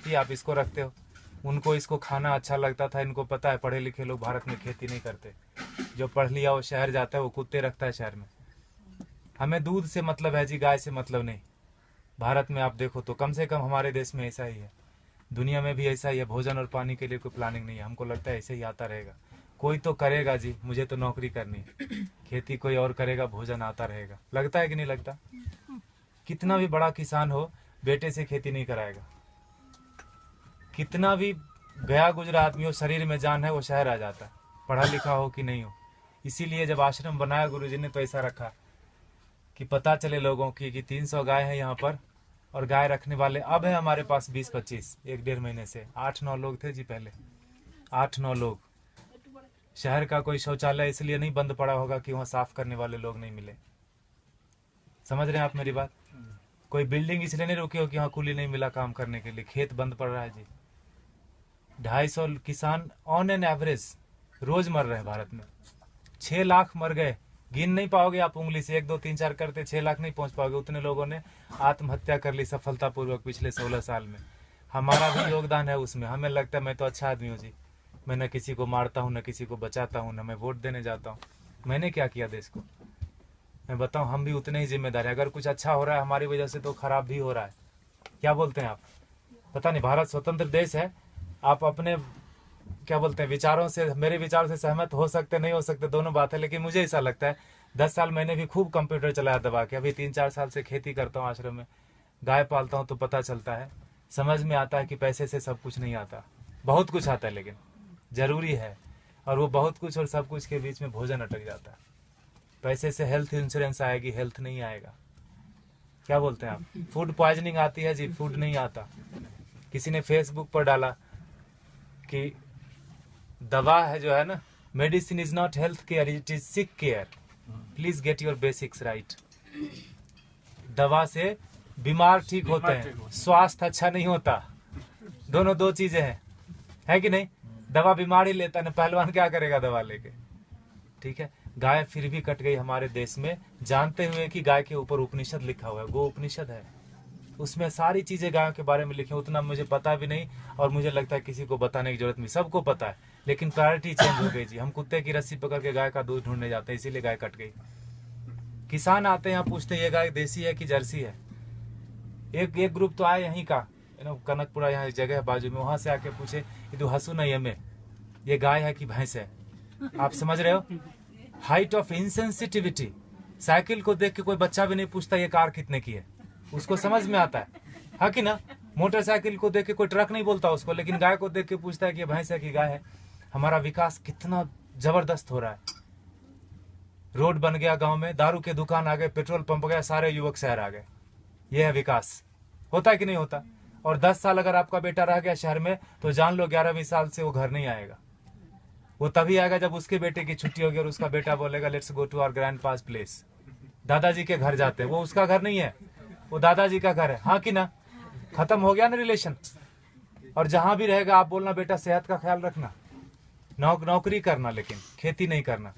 खेती, आप इसको रखते हो। उनको इसको खाना अच्छा लगता था, इनको पता है पढ़े लिखे लोग भारत में खेती नहीं करते। जो पढ़ लिया वो शहर जाता है, वो कुत्ते रखता है शहर में। हमें दूध से मतलब है जी, गाय से मतलब नहीं। भारत में आप देखो तो कम से कम हमारे देश में ऐसा ही है, दुनिया में भी ऐसा ही है। भोजन और पानी के लिए कोई प्लानिंग नहीं है। हमको लगता है ऐसे ही आता रहेगा। कोई तो करेगा जी, मुझे तो नौकरी करनी है, खेती कोई और करेगा, भोजन आता रहेगा। लगता है कि नहीं लगता? कितना भी बड़ा किसान हो, बेटे से खेती नहीं कराएगा। कितना भी गया गुजरा आदमी हो, शरीर में जान है, वो शहर आ जाता है, पढ़ा लिखा हो कि नहीं हो। इसीलिए जब आश्रम बनाया गुरुजी ने तो ऐसा रखा कि पता चले लोगों की कि 300 गाय है यहाँ पर, और गाय रखने वाले अब है हमारे पास 20-25, 1-1.5 महीने से 8-9 लोग थे जी पहले, 8-9 लोग। शहर का कोई शौचालय इसलिए नहीं बंद पड़ा होगा कि वहाँ साफ करने वाले लोग नहीं मिले। समझ रहे हैं आप मेरी बात? कोई बिल्डिंग इसलिए नहीं रुकी हो कि वहाँ कुली नहीं मिला काम करने के लिए। खेत बंद पड़ रहा है जी। 250 किसान ऑन एन एवरेज रोज मर रहे हैं भारत में। 6 लाख मर गए, गिन नहीं पाओगे आप उंगली से, 1 2 3 4 करते 6 लाख नहीं पहुंच पाओगे। उतने लोगों ने आत्महत्या कर ली सफलतापूर्वक पिछले 16 साल में। हमारा भी योगदान है उसमें। हमें लगता है मैं तो अच्छा आदमी हूँ जी, मैं न किसी को मारता हूँ, न किसी को बचाता हूँ, न मैं वोट देने जाता हूँ। मैंने क्या किया देश को? मैं बताऊँ, हम भी उतने ही जिम्मेदार हैं। अगर कुछ अच्छा हो रहा है हमारी वजह से तो खराब भी हो रहा है। क्या बोलते हैं आप? पता नहीं, भारत स्वतंत्र देश है, आप अपने क्या बोलते हैं विचारों से, मेरे विचारों से सहमत हो सकते नहीं हो सकते, दोनों बात है। लेकिन मुझे ऐसा लगता है, 10 साल मैंने भी खूब कंप्यूटर चलाया दबा के। अभी 3-4 साल से खेती करता हूँ, आश्रम में गाय पालता हूँ, तो पता चलता है, समझ में आता है कि पैसे से सब कुछ नहीं आता। बहुत कुछ आता है लेकिन जरूरी है, और वो बहुत कुछ और सब कुछ के बीच में भोजन अटक जाता है। पैसे से हेल्थ इंश्योरेंस आएगी, हेल्थ नहीं आएगा। क्या बोलते हैं आप? फूड पॉइजनिंग आती है जी, फूड नहीं आता। किसी ने फेसबुक पर डाला कि दवा है जो है ना, medicine is not health care, it is sick care, please get your basics right. दवा से बीमार ठीक होते हैं, स्वास्थ्य अच्छा नहीं होता। दोनों दो चीजें हैं, है कि नहीं? दवा बीमार ही लेता है, पहलवान क्या करेगा दवा लेके? ठीक है, गाय फिर भी कट गई हमारे देश में, जानते हुए कि गाय के ऊपर उपनिषद लिखा हुआ है, गो उपनिषद है, उसमें सारी चीजें गायों के बारे में लिखी। उतना मुझे पता भी नहीं, और मुझे लगता है किसी को बताने की जरूरत नहीं, सबको पता है। लेकिन प्रायोरिटी चेंज हो गई जी। हम कुत्ते की रस्सी पकड़ के गाय का दूध ढूंढने जाते हैं, इसीलिए गाय कट गई। किसान आते हैं यहाँ, पूछते हैं ये गाय देसी है कि जर्सी है। एक ग्रुप तो आए यहीं का, कनकपुरा यहाँ जगह है बाजू में, वहां से आके पूछे ये तो हसू नहीं हमें, ये गाय है कि भैंस है? आप समझ रहे हो? Height of insensitivity. साइकिल को देख के कोई बच्चा भी नहीं पूछता ये कार कितने की है, उसको समझ में आता है कि ना? मोटरसाइकिल को देख के कोई ट्रक नहीं बोलता उसको, लेकिन गाय को देख के पूछता है कि ये भैंस है कि गाय है। हमारा विकास कितना जबरदस्त हो रहा है। रोड बन गया गांव में, दारू के दुकान आ गए, पेट्रोल पंप गया, सारे युवक शहर आ गए। यह है विकास। होता है कि नहीं होता? और 10 साल अगर आपका बेटा रह गया शहर में, तो जान लो 11वीं साल से वो घर नहीं आएगा। वो तभी आएगा जब उसके बेटे की छुट्टी होगी और उसका बेटा बोलेगा let's go to our grandpa's place. दादाजी के घर जाते हैं, वो उसका घर नहीं है, वो दादाजी का घर है। हाँ कि ना? खत्म हो गया ना रिलेशन। और जहां भी रहेगा आप बोलना बेटा सेहत का ख्याल रखना, नौकरी करना, लेकिन खेती नहीं करना।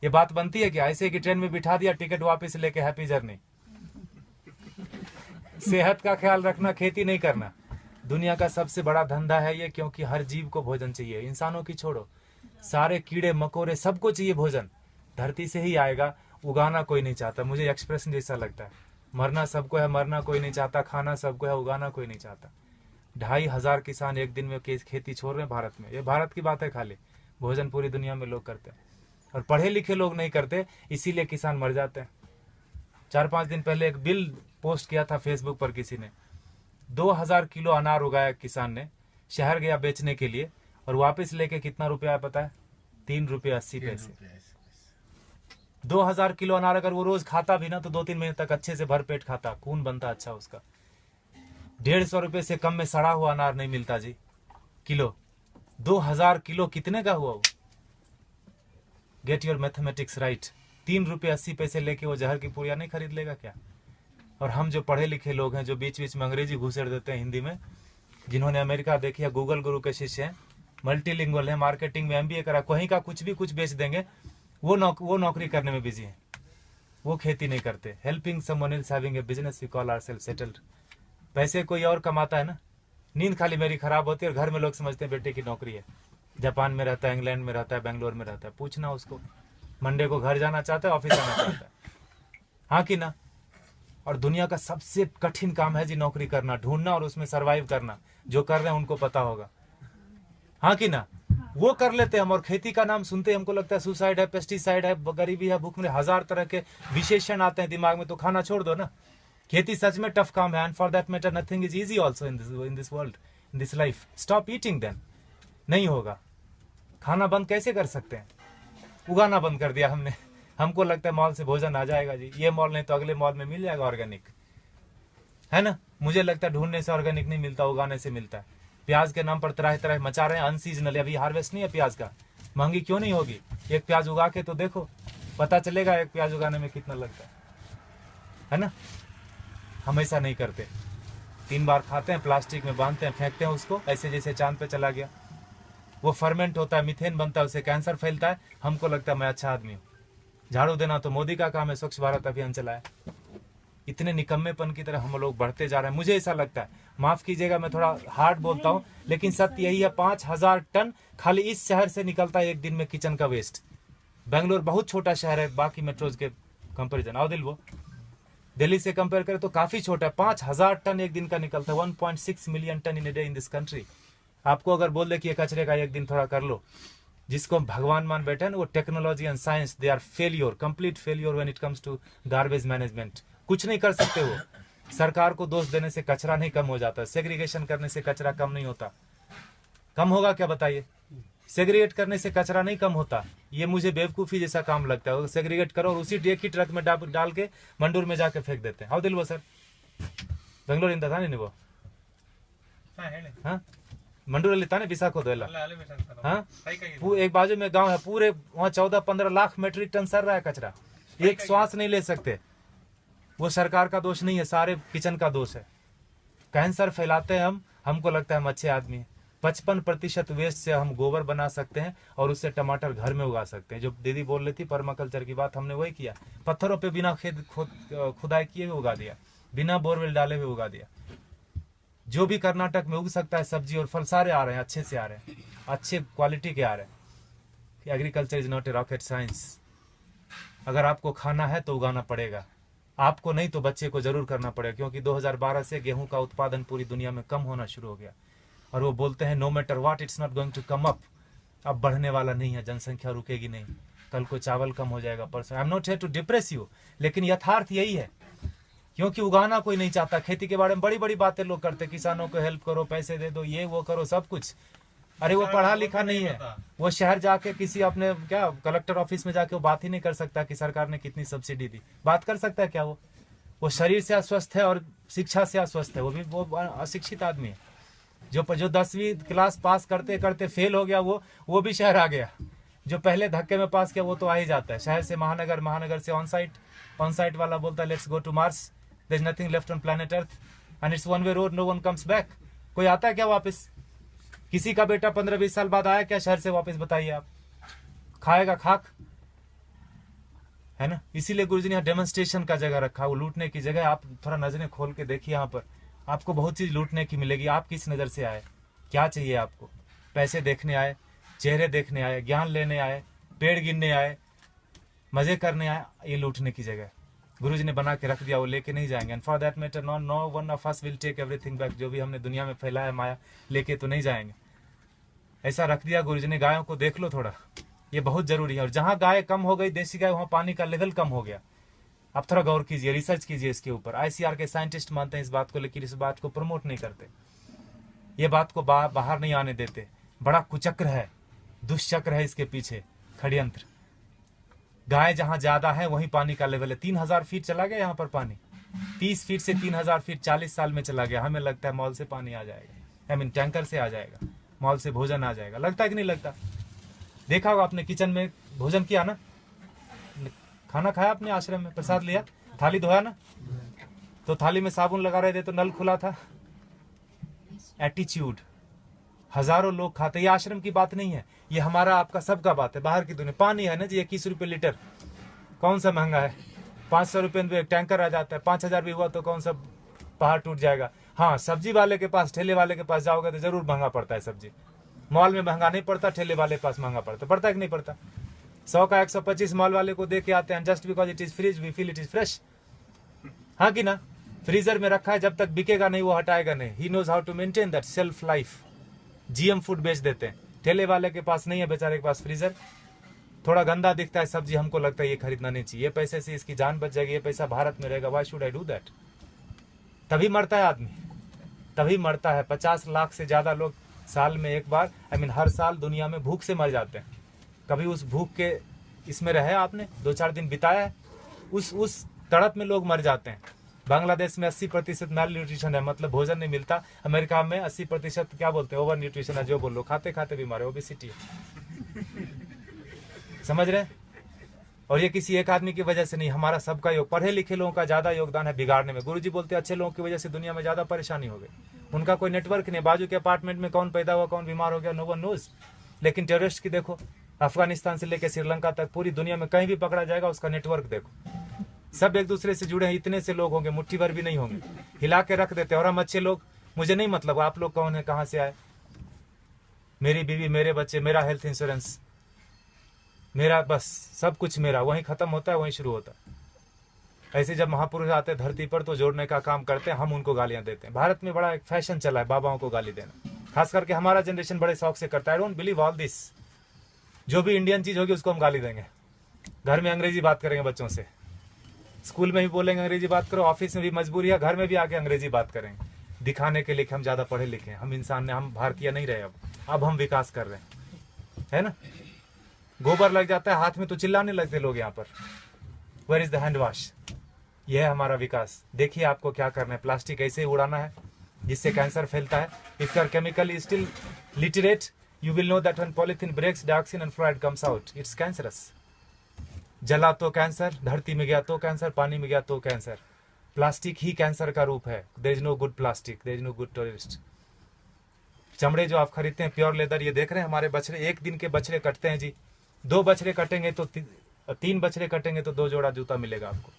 ये बात बनती है क्या? ऐसे कि ट्रेन में बिठा दिया, टिकट वापस लेके हैप्पी जर्नी। सेहत का ख्याल रखना, खेती नहीं करना। दुनिया का सबसे बड़ा धंधा है ये, क्योंकि हर जीव को भोजन चाहिए। इंसानों की छोड़ो, सारे कीड़े मकोड़े सबको चाहिए भोजन। धरती से ही आएगा, उगाना कोई नहीं चाहता। मुझे एक्सप्रेशन जैसा लगता है, मरना सबको है, मरना कोई नहीं चाहता, खाना सबको है, उगाना कोई नहीं चाहता। 2,500 किसान एक दिन में खेती छोड़ रहे हैं भारत में। ये भारत की बात है खाली, भोजन पूरी दुनिया में लोग करते हैं, और पढ़े लिखे लोग नहीं करते, इसीलिए किसान मर जाते हैं। 4-5 दिन पहले एक बिल पोस्ट किया था फेसबुक पर किसी ने, 2000 किलो अनार उगाया किसान ने, शहर गया बेचने के लिए, और वापस लेके कितना रुपया है पता है? 3 रुपये 80 पैसे। 2000 किलो अनार अगर वो रोज खाता भी ना, तो 2-3 महीने तक अच्छे से भर पेट खाता, खून बनता अच्छा उसका। 150 रुपये से कम में सड़ा हुआ अनार नहीं मिलता जी किलो। 2000 किलो कितने का हुआ वो? Get your mathematics right. 3 रुपये 80 पैसे लेके वो जहर की पुड़िया नहीं खरीद लेगा क्या? और हम जो पढ़े लिखे लोग हैं, जो बीच बीच में अंग्रेजी घुसेड़ देते हैं हिंदी में, जिन्होंने अमेरिका देखी है, गूगल गुरु के शिष्य हैं, मल्टीलिंगुअल है, मार्केटिंग में MBA करा, कहीं का कुछ भी कुछ बेच देंगे, वो नौकरी करने में बिजी है, वो खेती नहीं करते। Helping someone else having a business we call ourselves settled. पैसे कोई और कमाता है ना, नींद खाली मेरी खराब होती है और घर में लोग समझते हैं बेटे की नौकरी है, जापान में रहता है, इंग्लैंड में रहता है, बेंगलोर में रहता है। पूछना उसको, मंडे को घर जाना चाहता है, ऑफिस आना चाहता है, हाँ कि ना। और दुनिया का सबसे कठिन काम है जी नौकरी करना, ढूंढना और उसमें सरवाइव करना। जो कर रहे हैं उनको पता होगा, हाँ कि ना। वो कर लेते हैं हम, और खेती का नाम सुनते हमको लगता है सुसाइड है, पेस्टिसाइड है, गरीबी है, भूख में, हजार तरह के विशेषण आते हैं दिमाग में। तो खाना छोड़ दो ना। खेती सच में टफ काम है, and for that matter nothing is easy also in this world, in this life. Stop eating then, नहीं होगा। खाना बंद कैसे कर सकते हैं? उगाना बंद कर दिया हमने। हमको लगता है मॉल से भोजन आ जाएगा जी, ये मॉल नहीं तो अगले मॉल में मिल जाएगा ऑर्गेनिक, है ना। मुझे लगता है ढूंढने से ऑर्गेनिक नहीं मिलता, उगाने से मिलता है। प्याज के नाम पर तरह तरह मचा रहे हैं, अनसीजनल, अभी हार्वेस्ट नहीं है प्याज का। महंगी क्यों नहीं होगी? एक प्याज उगा के तो देखो, पता चलेगा एक प्याज उगाने में कितना लगता है ना। हम ऐसा नहीं करते, 3 बार खाते हैं, प्लास्टिक में बांधते हैं, फेंकते हैं उसको, ऐसे जैसे चांद पे चला गया। वो फर्मेंट होता है, मीथेन बनता है, उससे कैंसर फैलता है। हमको लगता है मैं अच्छा आदमी हूँ। झाड़ू देना तो मोदी का काम है, स्वच्छ भारत अभियान चलाया। इतने निकम्मेपन की तरह हम लोग बढ़ते जा रहे हैं। मुझे ऐसा लगता है, माफ कीजिएगा मैं थोड़ा हार्ड बोलता हूँ, लेकिन सत्य यही है, 5000 टन खाली इस शहर से निकलता है एक दिन में किचन का वेस्ट। बेंगलोर बहुत छोटा शहर है बाकी मेट्रोज के कंपेरिजन, आओ दिल, वो दिल्ली से कंपेयर करें तो काफी छोटा है। 5000 टन एक दिन का निकलता है, 1.6 million ton in a day in this country. आपको अगर बोल दे कि ये कचरे का एक दिन थोड़ा कर लो, जिसको भगवान मान बैठे हैं ना, वो technology and science, they are failure, complete failure when it comes to garbage management. कुछ नहीं कर सकते वो। सरकार को दोष देने से कचरा नहीं कम हो जाता, सेग्रीगेशन करने से कचरा कम नहीं होता। कम होगा क्या बताइए? सेग्रीगेट करने से कचरा नहीं कम होता। ये मुझे बेवकूफी जैसा काम लगता है। सेग्रीगेट करो और उसी एक ही ट्रक में डाल के मंडूर में जाके फेंक देते हैं। हाउ दिल वो सर बेंगलोर इंदा था नहीं वो, हाँ मंडूर लेता नहीं विशाखो दो, हाँ एक बाजू में गांव है पूरे, वहाँ 14-15 लाख मेट्रिक टन सर रहा है कचरा, एक श्वास नहीं ले सकते। वो सरकार का दोष नहीं है, सारे किचन का दोष है। कैंसर फैलाते हैं हम, हमको लगता है हम अच्छे आदमी हैं। 55% वेस्ट से हम गोबर बना सकते हैं और उससे टमाटर घर में उगा सकते हैं। जो दीदी बोल रही थी पर्माकल्चर की बात, हमने वही किया। पत्थरों पे बिना खुदाई किए हुए उगा दिया, बिना बोरवेल डाले हुए उगा दिया। जो भी कर्नाटक में उग सकता है सब्जी और फल सारे आ रहे हैं, अच्छे से आ रहे हैं, अच्छे क्वालिटी के आ रहे हैं। Agriculture is not a rocket science. अगर आपको खाना है तो उगाना पड़ेगा, आपको नहीं तो बच्चे को जरूर करना पड़ेगा। क्योंकि 2012 से गेहूं का उत्पादन पूरी दुनिया में कम होना शुरू हो गया, और वो बोलते हैं no matter what it's not going to come up. अब बढ़ने वाला नहीं है, जनसंख्या रुकेगी नहीं। कल को चावल कम हो जाएगा, परसों। I am not here to depress you, लेकिन यथार्थ यही है। क्योंकि उगाना कोई नहीं चाहता। खेती के बारे में बड़ी बड़ी बातें लोग करते, किसानों को हेल्प करो, पैसे दे दो, ये वो करो, सब कुछ। अरे वो पढ़ा लिखा नहीं है, वो शहर जाके किसी अपने क्या कलेक्टर ऑफिस में जाके वो बात ही नहीं कर सकता कि सरकार ने कितनी सब्सिडी दी। बात कर सकता है क्या? वो शरीर से अस्वस्थ है और शिक्षा से अस्वस्थ है। वो अशिक्षित आदमी है। जो 10वीं क्लास पास करते करते फेल हो गया, वो भी शहर आ गया। जो पहले धक्के में पास किया वो तो आ ही जाता है। शहर से महानगर, महानगर से ऑन साइट वाला बोलता है let's go to Mars, there is nothing left on planet earth and it's one way road, no one comes back. कोई आता है क्या वापस? किसी का बेटा 15-20 साल बाद आया क्या शहर से वापस? बताइए आप। खाएगा खाक, है ना। इसीलिए गुरुजी ने यहाँ डेमोन्स्ट्रेशन का जगह रखा, वो लूटने की जगह। आप थोड़ा नजरें खोल के देखिए, यहाँ पर आपको बहुत चीज लूटने की मिलेगी। आप किस नजर से आए, क्या चाहिए आपको? पैसे देखने आए, चेहरे देखने आए, ज्ञान लेने आए, पेड़ गिनने आए, मजे करने आए? ये लूटने की जगह गुरुजी ने बना के रख दिया, वो लेके नहीं जाएंगे। And for that matter no one of us will take everything back. जो भी हमने दुनिया में फैलाया माया, लेके तो नहीं जाएंगे। ऐसा रख दिया गुरुजी ने। गायों को देख लो थोड़ा, ये बहुत जरूरी है। और जहां गाय कम हो गई, देसी गाय, वहां पानी का लेवल कम हो गया। आप थोड़ा गौर कीजिए, रिसर्च कीजिए इसके ऊपर। ICR के साइंटिस्ट मानते हैं इस बात को, लेकिन इस बात को प्रमोट नहीं करते। ये बात को बाहर नहीं आने देते। बड़ा कुचक्र है, दुष्चक्र है इसके पीछे, षड्यंत्र। गाय जहां ज्यादा है वहीं पानी का लेवल है। 3000 फीट चला गया यहाँ पर पानी, 30 फीट से 3000 फीट 40 साल में चला गया। हमें लगता है मॉल से पानी आ जाएगा, आई मीन टैंकर से आ जाएगा, मॉल से भोजन आ जाएगा। लगता है कि नहीं लगता? देखा होगा आपने, किचन में भोजन किया ना, खाना खाया आपने, आश्रम में प्रसाद लिया, थाली धोया ना, तो थाली में साबुन लगा रहे थे तो नल खुला था। एटीट्यूड। हजारों लोग खाते। ये आश्रम की बात नहीं है, ये हमारा आपका सबका बात है। बाहर की दुनिया पानी है ना जी, 21 रुपए लीटर, कौन सा महंगा है? 500 रुपए में एक टैंकर आ जाता है। 5000 भी हुआ तो कौन सा पहाड़ टूट जाएगा? हाँ, सब्जी वाले के पास, ठेले वाले के पास जाओगे तो जरूर महंगा पड़ता है सब्जी। मॉल में महंगा नहीं पड़ता, ठेले वाले के पास महंगा पड़ता है कि नहीं पड़ता? 100 का 125 मॉल वाले को दे के आते हैं, just because it is freeze we feel it is fresh. हाँ कि ना? फ्रीजर में रखा है, जब तक बिकेगा नहीं वो हटाएगा नहीं। He knows how to maintain that shelf life. GM food बेच देते हैं। ठेले वाले के पास नहीं है बेचारे के पास फ्रीजर, थोड़ा गंदा दिखता है सब्जी, हमको लगता है ये खरीदना नहीं चाहिए, ये पैसे से इसकी जान बच जाएगी, ये पैसा भारत में रहेगा, why should I do that? तभी मरता है आदमी, तभी मरता है। 50 लाख से ज्यादा लोग साल में एक बार, हर साल दुनिया में भूख से मर जाते हैं। कभी उस भूख के इसमें रहे आपने, 2-4 दिन बिताया है? उस तड़प में लोग मर जाते हैं। बांग्लादेश में 80% मैल न्यूट्रिशन है, मतलब भोजन नहीं मिलता। अमेरिका में 80% क्या बोलते हैं, ओवर न्यूट्रिशन है, जो बोलो, खाते खाते बीमार है, ओबेसिटी है। समझ रहे हैं? और ये किसी एक आदमी की वजह से नहीं, हमारा सबका योग, पढ़े लिखे लोगों का ज्यादा योगदान है बिगाड़ने में। गुरुजी बोलते हैं अच्छे लोगों की वजह से दुनिया में ज्यादा परेशानी हो गई। उनका कोई नेटवर्क नहीं, बाजू के अपार्टमेंट में कौन पैदा हुआ, कौन बीमार हो गया, नो वन नोज। लेकिन टेररिस्ट की देखो, अफगानिस्तान से लेकर श्रीलंका तक पूरी दुनिया में कहीं भी पकड़ा जाएगा, उसका नेटवर्क देखो, सब एक दूसरे से जुड़े हैं। इतने से लोग होंगे, मुट्ठी भर भी नहीं होंगे, हिला के रख देते हैं। और हम अच्छे लोग, मुझे नहीं मतलब आप लोग कौन है, कहाँ से आए, मेरी बीवी, मेरे बच्चे, मेरा हेल्थ इंश्योरेंस, मेरा बस सब कुछ मेरा, वहीं खत्म होता है, वहीं शुरू होता है। ऐसे जब महापुरुष आते हैं धरती पर तो जोड़ने का काम करते हैं, हम उनको गालियां देते हैं। भारत में बड़ा एक फैशन चला है बाबाओं को गाली देना, खास करके हमारा जनरेशन बड़े शौक से करता है। I don't believe all this. जो भी इंडियन चीज होगी उसको हम गाली देंगे। घर में अंग्रेजी बात करेंगे बच्चों से, स्कूल में भी बोलेंगे अंग्रेजी बात करो, ऑफिस में भी मजबूरी है, घर में भी आके अंग्रेजी बात करेंगे, दिखाने के लिए कि हम ज्यादा पढ़े लिखे हैं, हम इंसान ने, हम भारतीय नहीं रहे। अब हम विकास कर रहे हैं, है ना? गोबर लग जाता है हाथ में तो चिल्लाने लगते लोग यहाँ पर, where is the hand wash? यह है हमारा विकास। देखिए आपको क्या करना है, प्लास्टिक ऐसे ही उड़ाना है जिससे कैंसर फैलता है। If you are chemically still literate, you will know that when polythene breaks, dioxin and fluoride comes out, it's cancerous. जला तो कैंसर, धरती में गया तो कैंसर, पानी में गया तो कैंसर। प्लास्टिक ही कैंसर का रूप है। there is no good plastic, there is no good terrorist। चमड़े जो आप खरीदते हैं प्योर लेदर, ये देख रहे हैं हमारे बछड़े, एक दिन के बछड़े कटते हैं जी। 2 बछड़े कटेंगे तो 3 बछड़े कटेंगे तो 2 जोड़ा जूता मिलेगा आपको।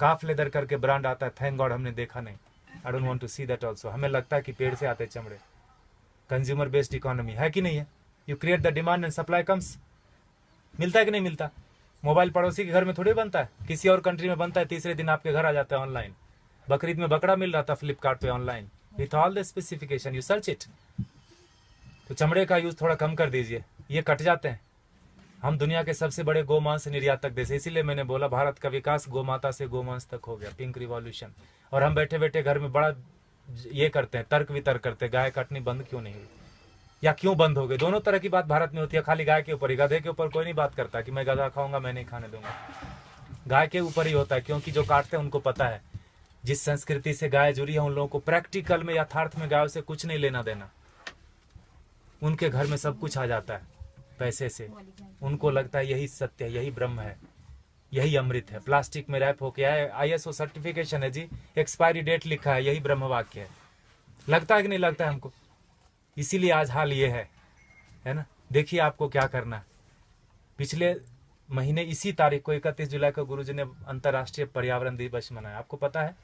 काफ लेदर करके ब्रांड आता है, थैंक गॉड हमने देखा नहीं। I don't want to see that also. हमें लगता है कि पेड़ से आते चमड़े। कंज्यूमर बेस्ड इकोनॉमी है कि नहीं है? You create the demand and supply comes. मिलता है कि नहीं मिलता? मोबाइल पड़ोसी के घर में थोड़ी बनता है, किसी और कंट्री में बनता है, तीसरे दिन आपके घर आ जाता है ऑनलाइन। बकरीद में बकरा मिल रहा था फ्लिपकार्ट पे online, with all the specification, you search it. तो चमड़े का यूज थोड़ा कम कर दीजिए, ये कट जाते हैं। हम दुनिया के सबसे बड़े गोमांस निर्यातक देश, इसीलिए मैंने बोला भारत का विकास गोमाता से गोमांस तक हो गया, पिंक रिवॉल्यूशन। और हम बैठे बैठे घर में बड़ा ये करते हैं, तर्क वितर्क करते हैं, गाय काटनी बंद क्यों नहीं हुई या क्यों बंद हो गई। दोनों तरह की बात भारत में होती है, खाली गाय के ऊपर ही। गधे के ऊपर कोई नहीं बात करता कि मैं गधा खाऊंगा, मैं नहीं खाने दूंगा। गाय के ऊपर ही होता है, क्योंकि जो काटते हैं उनको पता है जिस संस्कृति से गाय जुड़ी है उन लोगों को प्रैक्टिकल में, यथार्थ में गायों से कुछ नहीं लेना देना। उनके घर में सब कुछ आ जाता है पैसे से, उनको लगता है यही सत्य है, यही ब्रह्म है, यही अमृत है। प्लास्टिक में रैप होके आए, ISO सर्टिफिकेशन है जी, एक्सपायरी डेट लिखा है, यही ब्रह्म वाक्य है। लगता है कि नहीं लगता है हमको? इसीलिए आज हाल ये है ना। देखिए आपको क्या करना है। पिछले महीने इसी तारीख को 31 जुलाई को गुरुजी ने अंतर्राष्ट्रीय पर्यावरण दिवस मनाया। आपको पता है,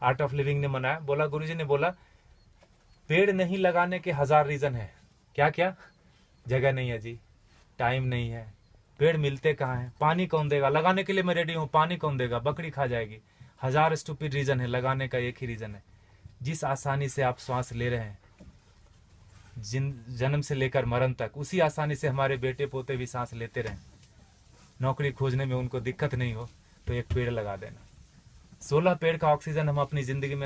आर्ट ऑफ लिविंग ने मनाया। बोला, गुरुजी ने बोला पेड़ नहीं लगाने के 1000 रीजन है। क्या क्या? जगह नहीं है जी, टाइम नहीं है, पेड़ मिलते कहाँ हैं, पानी कौन देगा, लगाने के लिए मैं रेडी हूँ, पानी कौन देगा, बकरी खा जाएगी। 1000 स्टूपिड रीजन है, लगाने का एक ही रीजन है। जिस आसानी से आप श्वास ले रहे हैं जन्म से लेकर मरण तक, उसी आसानी से हमारे बेटे पोते भी सांस लेते रहें। नौकरी खोजने में उनको दिक्कत नहीं हो तो एक पेड़ लगा देना। 16 पेड़ का ऑक्सीजन हम अपनी जिंदगी में